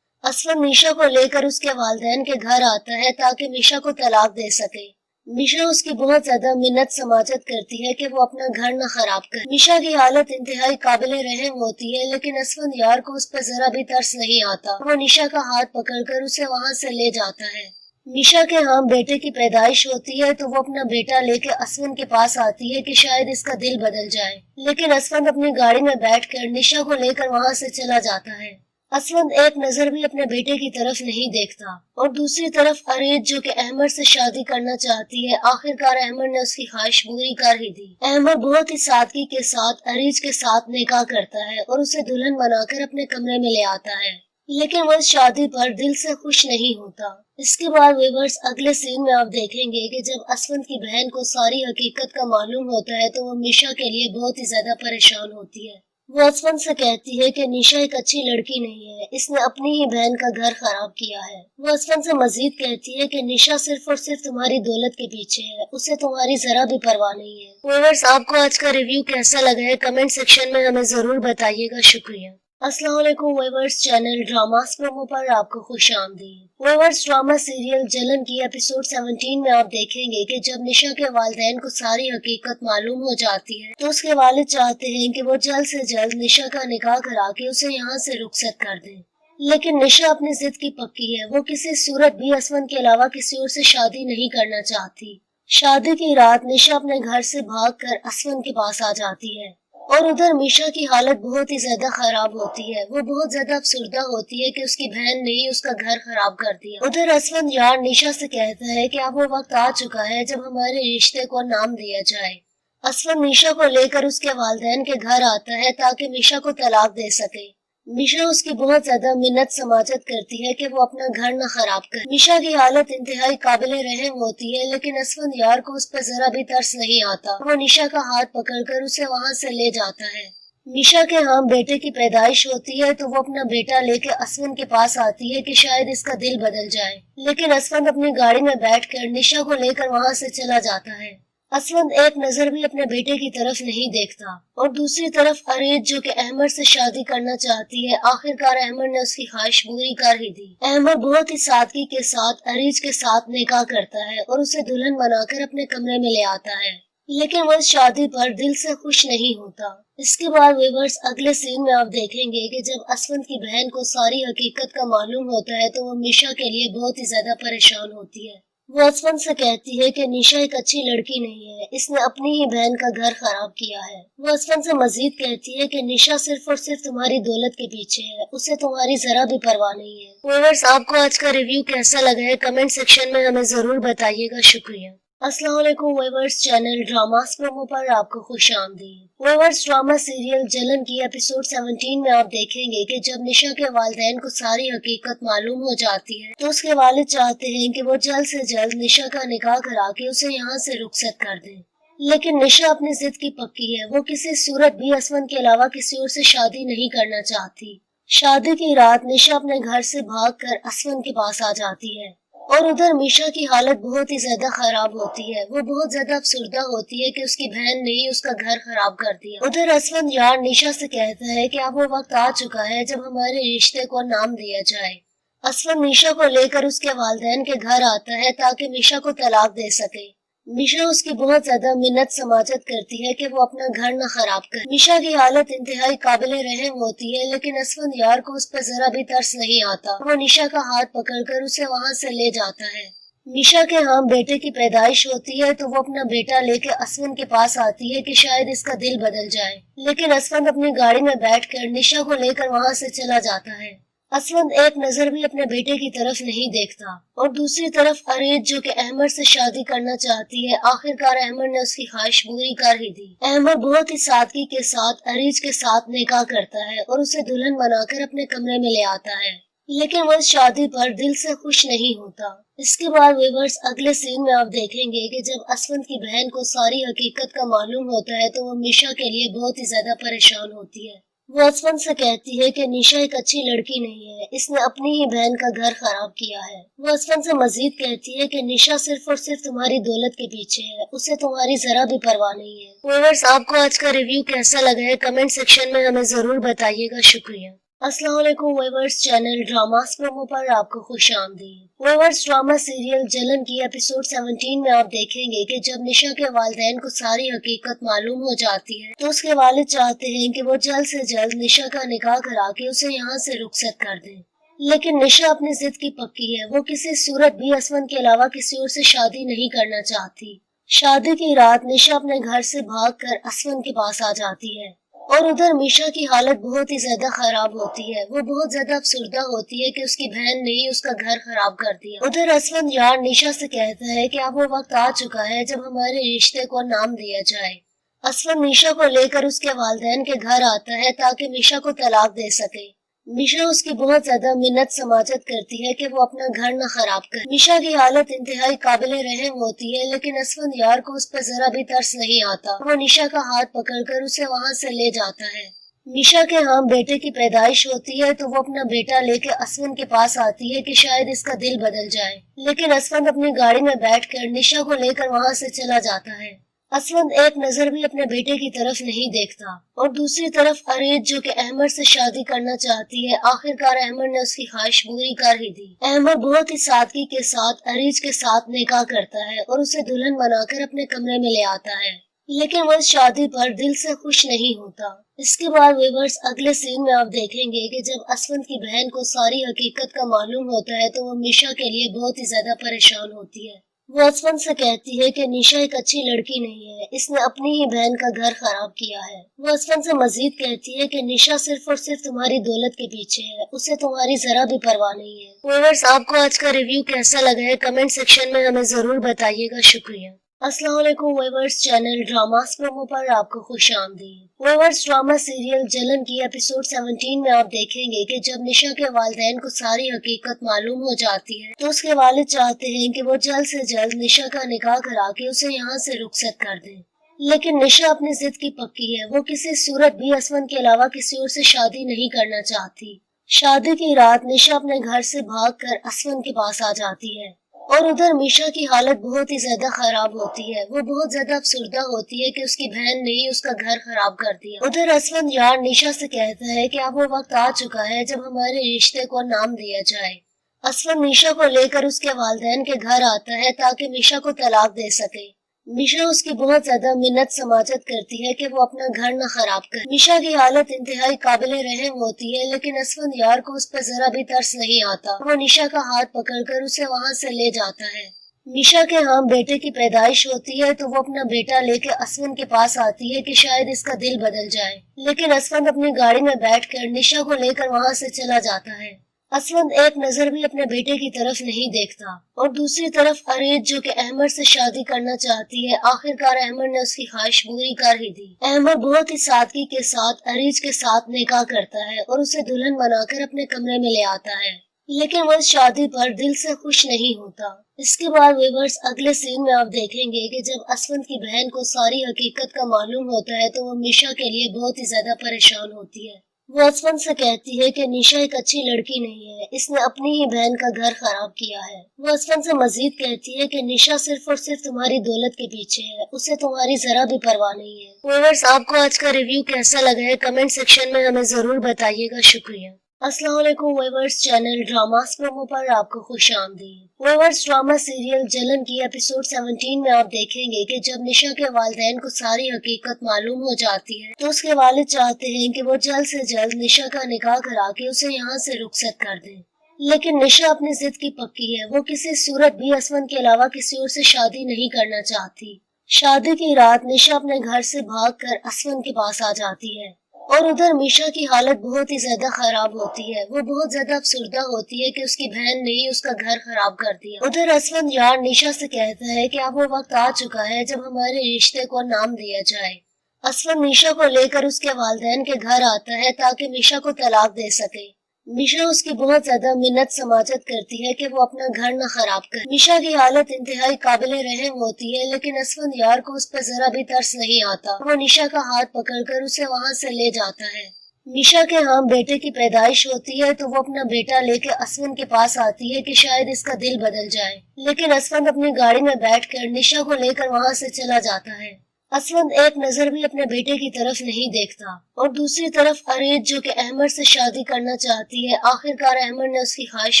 اسفند میشا کو لے کر اس کے والدین کے گھر آتا ہے تاکہ میشا کو طلاق دے سکے۔ میشا اس کی بہت زیادہ منت سماجت کرتی ہے کہ وہ اپنا گھر نہ خراب کرے۔ میشا کی حالت انتہائی قابل رحم ہوتی ہے، لیکن اسفند یار کو اس پر ذرا بھی ترس نہیں آتا۔ وہ نشا کا ہاتھ پکڑ کر اسے وہاں سے لے جاتا ہے۔ निशा के यहाँ बेटे की पैदाइश होती है तो वो अपना बेटा लेके असवन के पास आती है कि शायद इसका दिल बदल जाए, लेकिन असवन अपनी गाड़ी में बैठकर निशा को लेकर वहाँ से चला जाता है। असवन एक नजर भी अपने बेटे की तरफ नहीं देखता और दूसरी तरफ अरीज जो कि अहमद से शादी करना चाहती है, आखिरकार अहमद ने उसकी ख्वाहिश पूरी कर ही दी। अहमद बहुत ही सादगी के साथ अरीज के साथ निकाह करता है और उसे दुल्हन बनाकर अपने कमरे में ले आता है, लेकिन वह शादी पर दिल से खुश नहीं होता। इसके बाद व्यूअर्स अगले सीन में आप देखेंगे कि जब असवन की बहन को सारी हकीकत का मालूम होता है तो वो निशा के लिए बहुत ही ज्यादा परेशान होती है। वो असवन से कहती है कि निशा एक अच्छी लड़की नहीं है, इसने अपनी ही बहन का घर खराब किया है। वो असवन से मजीद कहती है कि निशा सिर्फ और सिर्फ तुम्हारी दौलत के पीछे है, उसे तुम्हारी जरा भी परवाह नहीं है। व्यूअर्स आपको आज का रिव्यू कैसा लगा है कमेंट सेक्शन में हमें जरूर बताइएगा। शुक्रिया। अस्सलाम वालेकुम व्यूअर्स, चैनल ड्रामास प्रोमो पर आपको खुशामदीद। व्यूअर्स ड्रामा सीरियल जलन की एपिसोड 17 में आप देखेंगे कि जब निशा के वालिदैन को सारी हकीकत मालूम हो जाती है तो उसके वालिद चाहते हैं कि वो जल्द से जल्द निशा का निकाह करा के उसे यहाँ से रुखसत कर दें, लेकिन निशा अपनी जिद की पक्की है। वो किसी सूरत भी असवन के अलावा किसी और से शादी नहीं करना चाहती। शादी की रात निशा अपने घर से भागकर असवन के पास आ जाती है और उधर मीशा की हालत बहुत ही ज्यादा खराब होती है। वो बहुत ज्यादा अफसुर्दा होती है कि उसकी बहन ने ही उसका घर खराब कर दिया। उधर असवन यार निशा से कहता है कि अब वो वक्त आ चुका है जब हमारे रिश्ते को नाम दिया जाए। असवन मीशा को लेकर उसके वालिदैन के घर आता है ताकि मीशा को तलाक दे सके। मीशा उसकी बहुत ज्यादा मिन्नत समाजत करती है कि वो अपना घर न खराब करे। मीशा की हालत इंतहाई काबिल रहम होती है, लेकिन असवन यार को उस पर जरा भी तरस नहीं आता। वो निशा का हाथ पकड़कर उसे वहाँ से ले जाता है। निशा के यहाँ बेटे की पैदाइश होती है तो वो अपना बेटा लेके असवन के पास आती है कि शायद इसका दिल बदल जाए, लेकिन असवन अपनी गाड़ी में बैठकर निशा को लेकर वहाँ से चला जाता है। असवन एक नजर भी अपने बेटे की तरफ नहीं देखता और दूसरी तरफ अरीज जो कि अहमद से शादी करना चाहती है, आखिरकार अहमद ने उसकी ख्वाहिश पूरी कर ही दी। अहमद बहुत ही सादगी के साथ अरीज के साथ निकाह करता है और उसे दुल्हन बनाकर अपने कमरे में ले आता है, लेकिन वह शादी पर दिल से खुश नहीं होता। इसके बाद व्यूअर्स अगले सीन में आप देखेंगे कि जब असवन की बहन को सारी हकीकत का मालूम होता है तो वो निशा के लिए बहुत ही ज्यादा परेशान होती है। वो असवन से कहती है कि निशा एक अच्छी लड़की नहीं है, इसने अपनी ही बहन का घर खराब किया है। वो असवन से मजीद कहती है कि निशा सिर्फ और सिर्फ तुम्हारी दौलत के पीछे है, उसे तुम्हारी जरा भी परवाह नहीं है। व्यूअर्स आपको आज का रिव्यू कैसा लगा है कमेंट सेक्शन में हमें जरूर बताइएगा। शुक्रिया। अस्सलाम वालेकुम व्यूअर्स, चैनल ड्रामास प्रोमो पर आपको खुशामदीद। व्यूअर्स ड्रामा सीरियल जलन की एपिसोड 17 में आप देखेंगे कि जब निशा के वालिदैन को सारी हकीकत मालूम हो जाती है तो उसके वालिद चाहते हैं कि वो जल्द से जल्द निशा का निकाह करा के उसे यहाँ से रुखसत कर दें, लेकिन निशा अपनी जिद की पक्की है। वो किसी सूरत भी असवन के अलावा किसी और से शादी नहीं करना चाहती। शादी की रात निशा अपने घर से भागकर असवन के पास आ जाती है और उधर मीशा की हालत बहुत ही ज्यादा खराब होती है। वो बहुत ज्यादा अफसुर्दा होती है कि उसकी बहन ने ही उसका घर खराब कर दिया। उधर असवन यार निशा से कहता है कि अब वो वक्त आ चुका है जब हमारे रिश्ते को नाम दिया जाए। असवन निशा को लेकर उसके वालिदैन के घर आता है ताकि निशा को तलाक दे सके। निशा उसकी बहुत ज्यादा मिन्नत समाजत करती है कि वो अपना घर न खराब करे। निशा की हालत इंतहाई काबिल रहम होती है, लेकिन असवन यार को उस पर जरा भी तरस नहीं आता। वो निशा का हाथ पकड़कर उसे वहाँ से ले जाता है। निशा के यहाँ बेटे की पैदाइश होती है तो वो अपना बेटा लेके असवन के पास आती है कि शायद इसका दिल बदल जाए, लेकिन असवन अपनी गाड़ी में बैठकर निशा को लेकर वहाँ से चला जाता है। असवन एक नजर भी अपने बेटे की तरफ नहीं देखता और दूसरी तरफ अरीज जो कि अहमद से शादी करना चाहती है, आखिरकार अहमद ने उसकी ख्वाहिश पूरी कर ही दी। अहमद बहुत ही सादगी के साथ अरीज के साथ निकाह करता है और उसे दुल्हन बनाकर अपने कमरे में ले आता है, लेकिन वह शादी पर दिल से खुश नहीं होता। इसके बाद व्यूअर्स अगले सीन में आप देखेंगे कि जब असवन की बहन को सारी हकीकत का मालूम होता है तो वो निशा के लिए बहुत ही ज्यादा परेशान होती है। वो असवन से कहती है कि निशा एक अच्छी लड़की नहीं है, इसने अपनी ही बहन का घर खराब किया है। वो असवन से मजीद कहती है कि निशा सिर्फ और सिर्फ तुम्हारी दौलत के पीछे है, उसे तुम्हारी जरा भी परवाह नहीं है। व्यूअर्स आपको आज का रिव्यू कैसा लगा है कमेंट सेक्शन में हमें जरूर बताइएगा। शुक्रिया। अस्सलाम वालेकुम व्यूअर्स, चैनल ड्रामास प्रोमो पर आपको खुशामदीद। व्यूअर्स ड्रामा सीरियल जलन की एपिसोड 17 में आप देखेंगे कि जब निशा के वालिदैन को सारी हकीकत मालूम हो जाती है तो उसके वालिद चाहते हैं कि वो जल्द से जल्द निशा का निकाह करा के उसे यहाँ से रुखसत कर दें, लेकिन निशा अपनी जिद की पक्की है। वो किसी सूरत भी असवन के अलावा किसी और से शादी नहीं करना चाहती। शादी की रात निशा अपने घर से भागकर असवन के पास आ जाती है और उधर मीशा की हालत बहुत ही ज्यादा खराब होती है। वो बहुत ज्यादा अफसुर्दा होती है कि उसकी बहन ने ही उसका घर खराब कर दिया। उधर असवन यार निशा से कहता है कि अब वो वक्त आ चुका है जब हमारे रिश्ते को नाम दिया जाए। असवन मीशा को लेकर उसके वालिदैन के घर आता है ताकि मीशा को तलाक दे सके। मीशा उसकी बहुत ज्यादा मिन्नत समाजत करती है कि वो अपना घर न खराब करे। मीशा की हालत इंतहाई काबिल रहम होती है, लेकिन असवन यार को उस पर जरा भी तरस नहीं आता। वो निशा का हाथ पकड़कर उसे वहाँ से ले जाता है। मीशा के यहाँ बेटे की पैदाइश होती है तो वो अपना बेटा लेके असवन के पास आती है कि शायद इसका दिल बदल जाए, लेकिन असवन अपनी गाड़ी में बैठकर निशा को लेकर वहाँ से चला जाता है। असवंत एक नजर भी अपने बेटे की तरफ नहीं देखता और दूसरी तरफ अरीज जो कि अहमद से शादी करना चाहती है, आखिरकार अहमद ने उसकी ख्वाहिश पूरी कर ही दी। अहमद बहुत ही सादगी के साथ अरीज के साथ निकाह करता है और उसे दुल्हन बनाकर अपने कमरे में ले आता है, लेकिन वह शादी पर दिल से खुश नहीं होता। इसके बाद व्यूअर्स अगले सीन में आप देखेंगे कि जब असवंत की बहन को सारी हकीकत का मालूम होता है तो वो निशा के लिए बहुत ही ज्यादा परेशान होती है। वो असवन से कहती है कि निशा एक अच्छी लड़की नहीं है, इसने अपनी ही बहन का घर खराब किया है। वो असवन से मजीद कहती है कि निशा सिर्फ और सिर्फ तुम्हारी दौलत के पीछे है, उसे तुम्हारी जरा भी परवाह नहीं है। व्यूअर्स आपको आज का रिव्यू कैसा लगा है कमेंट सेक्शन में हमें जरूर बताइएगा। शुक्रिया। अस्सलाम वालेकुम व्यूअर्स, चैनल ड्रामास प्रोमो पर आपको खुशामदीद। व्यूअर्स ड्रामा सीरियल जलन की एपिसोड 17 में आप देखेंगे कि जब निशा के वालिदैन को सारी हकीकत मालूम हो जाती है तो उसके वालिद चाहते हैं कि वो जल्द से जल्द निशा का निकाह करा के उसे यहाँ से रुखसत कर दें, लेकिन निशा अपनी जिद की पक्की है। वो किसी सूरत भी असवन के अलावा किसी और से शादी नहीं करना चाहती। शादी की रात निशा अपने घर से भागकर असवन के पास आ जाती है और उधर मीशा की हालत बहुत ही ज्यादा खराब होती है। वो बहुत ज्यादा अफसुर्दा होती है कि उसकी बहन ने ही उसका घर खराब कर दिया। उधर असवन यार निशा से कहता है कि अब वो वक्त आ चुका है जब हमारे रिश्ते को नाम दिया जाए। असवन मीशा को लेकर उसके वालिदैन के घर आता है ताकि मीशा को तलाक दे सके। मीशा उसकी बहुत ज्यादा मिन्नत समाजत करती है कि वो अपना घर न खराब करे। मीशा की हालत इंतहाई काबिल रहम होती है, लेकिन असवन यार को उस पर जरा भी तरस नहीं आता। वो निशा का हाथ पकड़कर उसे वहाँ से ले जाता है। निशा के यहाँ बेटे की पैदाइश होती है तो वो अपना बेटा लेके असवन के पास आती है कि शायद इसका दिल बदल जाए, लेकिन असवन अपनी गाड़ी में बैठकर निशा को लेकर वहाँ से चला जाता है। असवंत एक नजर भी अपने बेटे की तरफ नहीं देखता और दूसरी तरफ अरीज जो कि अहमद से शादी करना चाहती है, आखिरकार अहमद ने उसकी ख्वाहिश पूरी कर ही दी। अहमद बहुत ही सादगी के साथ अरीज के साथ निकाह करता है और उसे दुल्हन बनाकर अपने कमरे में ले आता है, लेकिन वह शादी पर दिल से खुश नहीं होता। इसके बाद व्यूअर्स अगले सीन में आप देखेंगे कि जब असवंत की बहन को सारी हकीकत का मालूम होता है तो वो निशा के लिए बहुत ही ज्यादा परेशान होती है। वो असवन से कहती है कि निशा एक अच्छी लड़की नहीं है, इसने अपनी ही बहन का घर खराब किया है। वो असवन से मजीद कहती है कि निशा सिर्फ और सिर्फ तुम्हारी दौलत के पीछे है, उसे तुम्हारी जरा भी परवाह नहीं है। व्यूअर्स आपको आज का रिव्यू कैसा लगा है कमेंट सेक्शन में हमें जरूर बताइएगा। शुक्रिया। अस्सलाम वालेकुम व्यूअर्स, चैनल ड्रामास प्रोमो पर आपको खुशामदीद। व्यूअर्स ड्रामा सीरियल जलन की एपिसोड 17 में आप देखेंगे कि जब निशा के वालिदैन को सारी हकीकत मालूम हो जाती है तो उसके वालिद चाहते हैं कि वो जल्द से जल्द निशा का निकाह करा के उसे यहाँ से रुखसत कर दें, लेकिन निशा अपनी जिद की पक्की है। वो किसी सूरत भी असवन के अलावा किसी और से शादी नहीं करना चाहती। शादी की रात निशा अपने घर से भागकर असवन के पास आ जाती है और उधर मीशा की हालत बहुत ही ज्यादा खराब होती है। वो बहुत ज्यादा अफसुर्दा होती है कि उसकी बहन ने ही उसका घर खराब कर दिया। उधर असवन यार निशा से कहता है कि अब वो वक्त आ चुका है जब हमारे रिश्ते को नाम दिया जाए। असवन निशा को लेकर उसके वालिदैन के घर आता है ताकि निशा को तलाक दे सके। निशा उसकी बहुत ज्यादा मिन्नत समाजत करती है कि वो अपना घर न खराब करे। निशा की हालत इंतहाई काबिल रहम होती है, लेकिन असवन यार को उस पर जरा भी तरस नहीं आता। वो निशा का हाथ पकड़कर उसे वहाँ से ले जाता है। निशा के यहाँ बेटे की पैदाइश होती है तो वो अपना बेटा लेके असवन के पास आती है कि शायद इसका दिल बदल जाए, लेकिन असवन अपनी गाड़ी में बैठकर निशा को लेकर वहाँ से चला जाता है। असवंत एक नजर भी अपने बेटे की तरफ नहीं देखता और दूसरी तरफ अरीज जो कि अहमद से शादी करना चाहती है, आखिरकार अहमद ने उसकी ख्वाहिश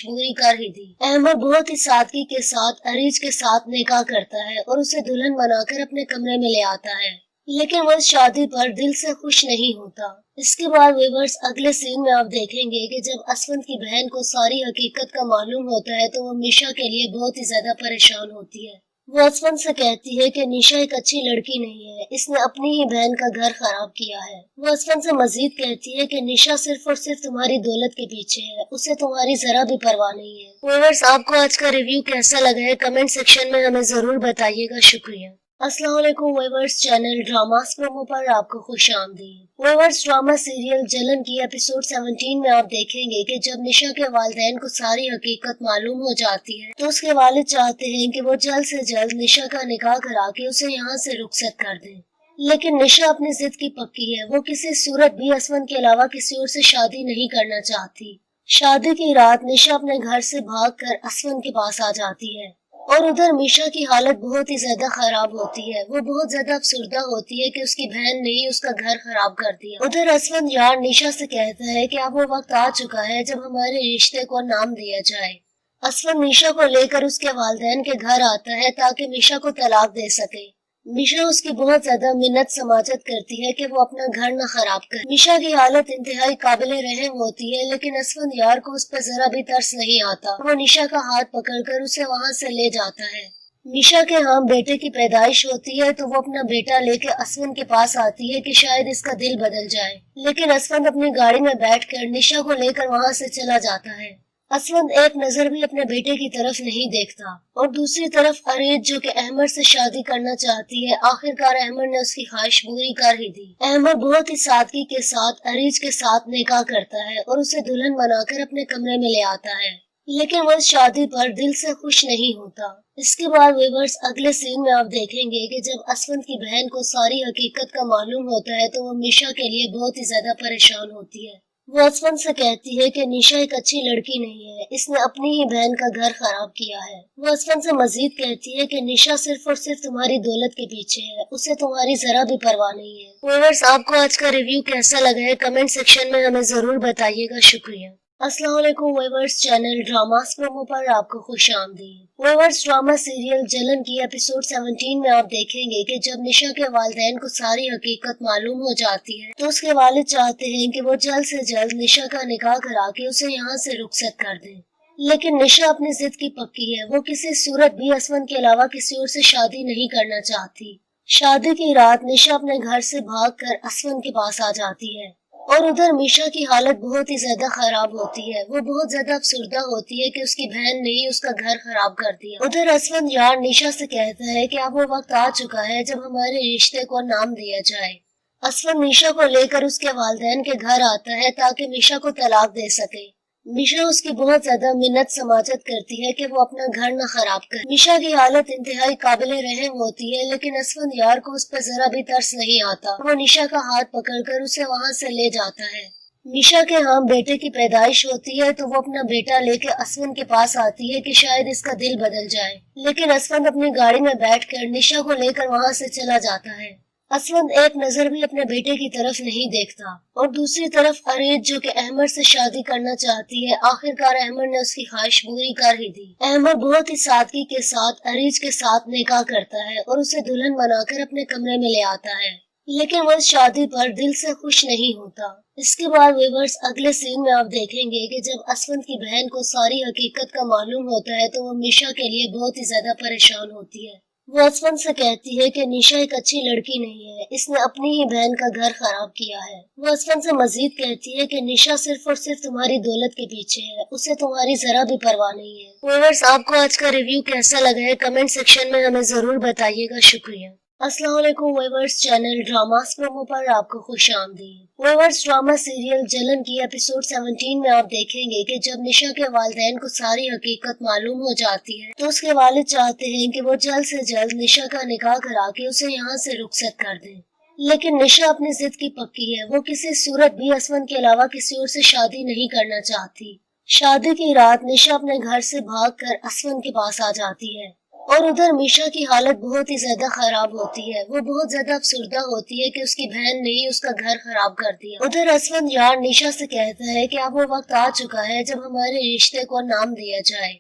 पूरी कर ही दी। अहमद बहुत ही सादगी के साथ अरीज के साथ निकाह करता है और उसे दुल्हन बनाकर अपने कमरे में ले आता है, लेकिन वह शादी पर दिल से खुश नहीं होता। इसके बाद व्यूअर्स अगले सीन में आप देखेंगे कि जब असवंत की बहन को सारी हकीकत का मालूम होता है तो वो निशा के लिए बहुत ही ज्यादा परेशान होती है। वो असवंत से कहती है कि निशा एक अच्छी लड़की नहीं है, इसने अपनी ही बहन का घर खराब किया है। वो असवंत से मजीद कहती है कि निशा सिर्फ और सिर्फ तुम्हारी दौलत के पीछे है, उसे तुम्हारी जरा भी परवाह नहीं है। व्यूअर्स आपको आज का रिव्यू कैसा लगा है कमेंट सेक्शन में हमें जरूर बताइएगा। शुक्रिया। अस्सलाम वालेकुम व्यूअर्स, चैनल ड्रामास प्रोमो पर आपको खुशामदीद। व्यूअर्स ड्रामा सीरियल जलन की एपिसोड 17 में आप देखेंगे कि जब निशा के वालिदैन को सारी हकीकत मालूम हो जाती है तो उसके वालिद चाहते हैं कि वो जल्द से जल्द निशा का निकाह करा के उसे यहाँ से रुखसत कर दें। लेकिन निशा अपनी जिद की पक्की है, वो किसी सूरत भी असवंत के अलावा किसी और से शादी नहीं करना चाहती। शादी की रात निशा अपने घर से भागकर असवंत के पास आ जाती है और उधर मीशा की हालत बहुत ही ज्यादा खराब होती है। वो बहुत ज्यादा अफसुर्दा होती है कि उसकी बहन ने ही उसका घर खराब कर दिया। उधर असवंत यार निशा से कहता है कि अब वो वक्त आ चुका है जब हमारे रिश्ते को नाम दिया जाए। असवंत मीशा को लेकर उसके वालिदैन के घर आता है ताकि मीशा को तलाक दे सके। मीशा उसकी बहुत ज्यादा मिन्नत समाजत करती है कि वो अपना घर न खराब करे। मीशा की हालत इंतहाई काबिल रहम होती है, लेकिन असवंत यार को उस पर जरा भी तरस नहीं आता। वो निशा का हाथ पकड़कर उसे वहाँ से ले जाता है। निशा के यहाँ बेटे की पैदाइश होती है तो वो अपना बेटा लेके असवंत के पास आती है कि शायद इसका दिल बदल जाए, लेकिन असवंत अपनी गाड़ी में बैठकर निशा को लेकर वहाँ से चला जाता है। असवंत एक नजर भी अपने बेटे की तरफ नहीं देखता और दूसरी तरफ अरीज जो कि अहमद से शादी करना चाहती है, आखिरकार अहमद ने उसकी ख्वाहिश पूरी कर ही दी। अहमद बहुत ही सादगी के साथ अरीज के साथ निकाह करता है और उसे दुल्हन बनाकर अपने कमरे में ले आता है, लेकिन वह शादी पर दिल से खुश नहीं होता। इसके बाद व्यूअर्स अगले सीन में आप देखेंगे कि जब असवंत की बहन को सारी हकीकत का मालूम होता है तो वो निशा के लिए बहुत ही ज्यादा परेशान होती है। वो असवंत से कहती है कि निशा एक अच्छी लड़की नहीं है, इसने अपनी ही बहन का घर खराब किया है। वो असवंत से मजीद कहती है कि निशा सिर्फ और सिर्फ तुम्हारी दौलत के पीछे है, उसे तुम्हारी जरा भी परवाह नहीं है। व्यूअर्स आपको आज का रिव्यू कैसा लगा है कमेंट सेक्शन में हमें जरूर बताइएगा। शुक्रिया। अस्सलाम वालेकुम व्यूअर्स, चैनल ड्रामास प्रोमो पर आपको खुशामदीद। व्यूअर्स ड्रामा सीरियल जलन की एपिसोड 17 में आप देखेंगे कि जब निशा के वालिदैन को सारी हकीकत मालूम हो जाती है तो उसके वालिद चाहते हैं कि वो जल्द से जल्द निशा का निकाह करा के उसे यहाँ से रुखसत कर दें। लेकिन निशा अपनी जिद की पक्की है, वो किसी सूरत भी असवंत के अलावा किसी और से शादी नहीं करना चाहती। शादी की रात निशा अपने घर से भागकर असवंत के पास आ जाती है और उधर मीशा की हालत बहुत ही ज्यादा खराब होती है। वो बहुत ज्यादा अफसुर्दा होती है कि उसकी बहन ने ही उसका घर खराब कर दिया। उधर असवंत यार निशा से कहता है कि अब वो वक्त आ चुका है जब हमारे रिश्ते को नाम दिया जाए। असवंत निशा को लेकर उसके वालिदैन के घर आता है ताकि निशा को तलाक दे सके। निशा उसकी बहुत ज्यादा मिन्नत समाजत करती है कि वो अपना घर न खराब करे। निशा की हालत इंतहाई काबिल रहम होती है, लेकिन असवंत यार को उस पर जरा भी तरस नहीं आता। वो निशा का हाथ पकड़कर उसे वहाँ से ले जाता है। निशा के यहाँ बेटे की पैदाइश होती है तो वो अपना बेटा लेके असवंत के पास आती है कि शायद इसका दिल बदल जाए, लेकिन असवंत अपनी गाड़ी में बैठकर निशा को लेकर वहाँ से चला जाता है। असवंत एक नजर भी अपने बेटे की तरफ नहीं देखता और दूसरी तरफ अरीज जो कि अहमद से शादी करना चाहती है, आखिरकार अहमद ने उसकी ख्वाहिश पूरी कर ही दी। अहमद बहुत ही सादगी के साथ अरीज के साथ निकाह करता है और उसे दुल्हन बनाकर अपने कमरे में ले आता है, लेकिन वह शादी पर दिल से खुश नहीं होता। इसके बाद व्यूअर्स अगले सीन में आप देखेंगे कि जब असवंत की बहन को सारी हकीकत का मालूम होता है तो वो निशा के लिए बहुत ही ज्यादा परेशान होती है। वो असवंत से कहती है कि निशा एक अच्छी लड़की नहीं है, इसने अपनी ही बहन का घर खराब किया है। वो असवंत से मजीद कहती है कि निशा सिर्फ और सिर्फ तुम्हारी दौलत के पीछे है, उसे तुम्हारी जरा भी परवाह नहीं है। व्यूअर्स आपको आज का रिव्यू कैसा लगा है कमेंट सेक्शन में हमें जरूर बताइएगा। शुक्रिया। अस्सलाम वालेकुम व्यूअर्स, चैनल ड्रामास प्रोमो पर आपको खुशामदीद। व्यूअर्स ड्रामा सीरियल जलन की एपिसोड 17 में आप देखेंगे कि जब निशा के वालिदैन को सारी हकीकत मालूम हो जाती है तो उसके वालिद चाहते हैं कि वो जल्द से जल्द निशा का निकाह करा के उसे यहाँ से रुखसत कर दें। लेकिन निशा अपनी जिद की पक्की है, वो किसी सूरत भी असवंत के अलावा किसी और से शादी नहीं करना चाहती। शादी की रात निशा अपने घर से भागकर असवंत के पास आ जाती है और उधर मीशा की हालत बहुत ही ज्यादा खराब होती है। वो बहुत ज्यादा अफसुर्दा होती है कि उसकी बहन ने ही उसका घर खराब कर दिया। उधर असवंत यार निशा से कहता है कि अब वो वक्त आ चुका है जब हमारे रिश्ते को नाम दिया जाए।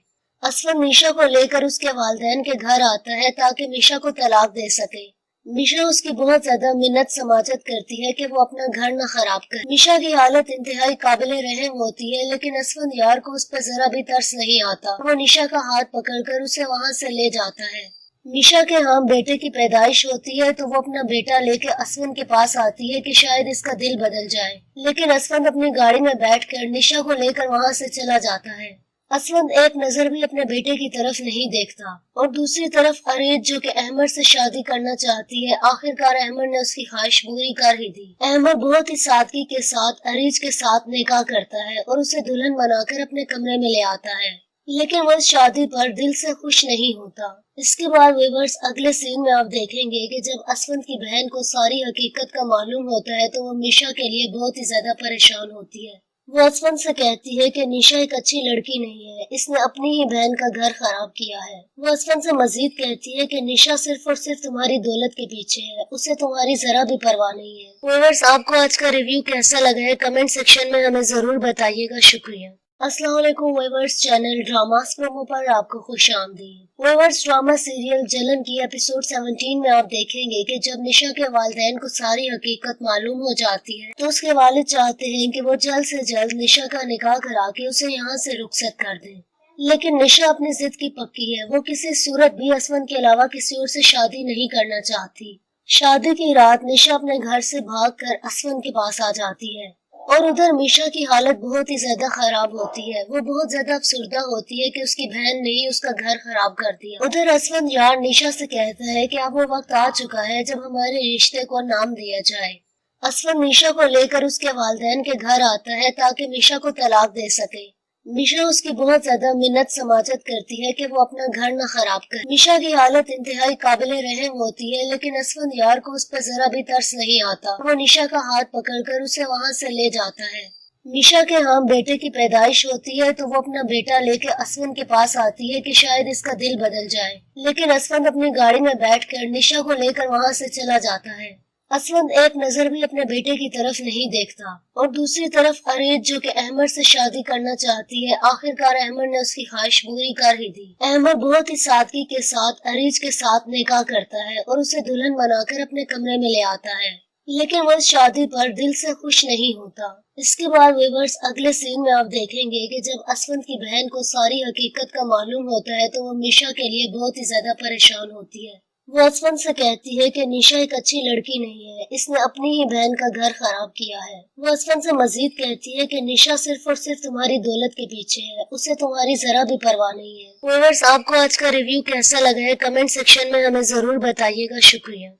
असवंत निशा को लेकर उसके वालिदैन के घर आता है ताकि निशा को तलाक दे सके। निशा उसकी बहुत ज्यादा मिन्नत समाजत करती है कि वो अपना घर न खराब करे। निशा की हालत इंतहाई काबिले रहम होती है, लेकिन असफंद यार को उस पर जरा भी तरस नहीं आता। वो निशा का हाथ पकड़कर उसे वहाँ से ले जाता है। निशा के यहाँ बेटे की पैदाइश होती है तो वो अपना बेटा लेके असफंद के पास आती है कि शायद इसका दिल बदल जाए, लेकिन असफंद अपनी गाड़ी में बैठकर निशा को लेकर वहाँ से चला जाता है। असफंद एक नजर भी अपने बेटे की तरफ नहीं देखता और दूसरी तरफ अरीज, जो कि अहमद से शादी करना चाहती है, आखिरकार अहमद ने उसकी ख्वाहिश पूरी कर ही दी। अहमद बहुत ही सादगी के साथ अरीज के साथ निकाह करता है और उसे दुल्हन बनाकर अपने कमरे में ले आता है, लेकिन वह इस शादी पर दिल से खुश नहीं होता। इसके बाद व्यूअर्स अगले सीन में आप देखेंगे कि जब असफंद की बहन को सारी हकीकत का मालूम होता है तो वो निशा के लिए बहुत ही ज्यादा परेशान होती है। वो असफंद से कहती है कि निशा एक अच्छी लड़की नहीं है, इसने अपनी ही बहन का घर खराब किया है। वो असफंद से मजीद कहती है कि निशा सिर्फ और सिर्फ तुम्हारी दौलत के पीछे है, उसे तुम्हारी जरा भी परवाह नहीं है। व्यूअर्स, आपको आज का रिव्यू कैसा लगा है कमेंट सेक्शन में हमें जरूर बताइएगा। शुक्रिया। अस्सलाम वालेकुम व्यूअर्स, चैनल ड्रामास प्रोमो पर आपको खुशामदीद। व्यूअर्स, ड्रामा सीरियल जलन की एपिसोड 17 में आप देखेंगे कि जब निशा के वालिदैन को सारी हकीकत मालूम हो जाती है तो उसके वालिद चाहते हैं कि वो जल्द से जल्द निशा का निकाह करा के उसे यहाँ से रुखसत कर दें, लेकिन निशा अपनी जिद की पक्की है। वो किसी सूरत भी असफंद के अलावा किसी और से शादी नहीं करना चाहती। शादी की रात निशा अपने घर से भागकर असफंद के पास आ जाती है और उधर निशा की हालत बहुत ही ज्यादा खराब होती है। वो बहुत ज्यादा अफसुर्दा होती है कि उसकी बहन ने ही उसका घर खराब कर दिया। उधर असफंद यार निशा से कहता है कि अब वो वक्त आ चुका है जब हमारे रिश्ते को नाम दिया जाए। असफंद निशा को लेकर उसके वालिदैन के घर आता है ताकि निशा को तलाक दे सके। निशा उसकी बहुत ज्यादा मिन्नत समाजत करती है कि वो अपना घर न खराब करे। निशा की हालत इंतहाई काबिले रहम होती है, लेकिन असफंद यार को उस पर जरा भी तरस नहीं आता। वो निशा का हाथ पकड़कर उसे वहाँ से ले जाता है। निशा के यहाँ बेटे की पैदाइश होती है तो वो अपना बेटा लेके असफंद के पास आती है कि शायद इसका दिल बदल जाए, लेकिन असफंद अपनी गाड़ी में बैठकर निशा को लेकर वहाँ से चला जाता है। असफंद एक नजर भी अपने बेटे की तरफ नहीं देखता और दूसरी तरफ अरीज, जो कि अहमद से शादी करना चाहती है, आखिरकार अहमद ने उसकी ख्वाहिश पूरी कर ही दी। अहमद बहुत ही सादगी के साथ अरीज के साथ निकाह करता है और उसे दुल्हन बनाकर अपने कमरे में ले आता है, लेकिन वह इस शादी पर दिल से खुश नहीं होता। इसके बाद व्यूअर्स अगले सीन में आप देखेंगे कि जब असफंद की बहन को सारी हकीकत का मालूम होता है तो वो निशा के लिए बहुत ही ज्यादा परेशान होती है। वो असफंद से कहती है कि निशा एक अच्छी लड़की नहीं है, इसने अपनी ही बहन का घर खराब किया है। वो असफंद से मजीद कहती है कि निशा सिर्फ और सिर्फ तुम्हारी दौलत के पीछे है, उसे तुम्हारी जरा भी परवाह नहीं है। व्यूअर्स, आपको आज का रिव्यू कैसा लगा है कमेंट सेक्शन में हमें जरूर बताइएगा। शुक्रिया।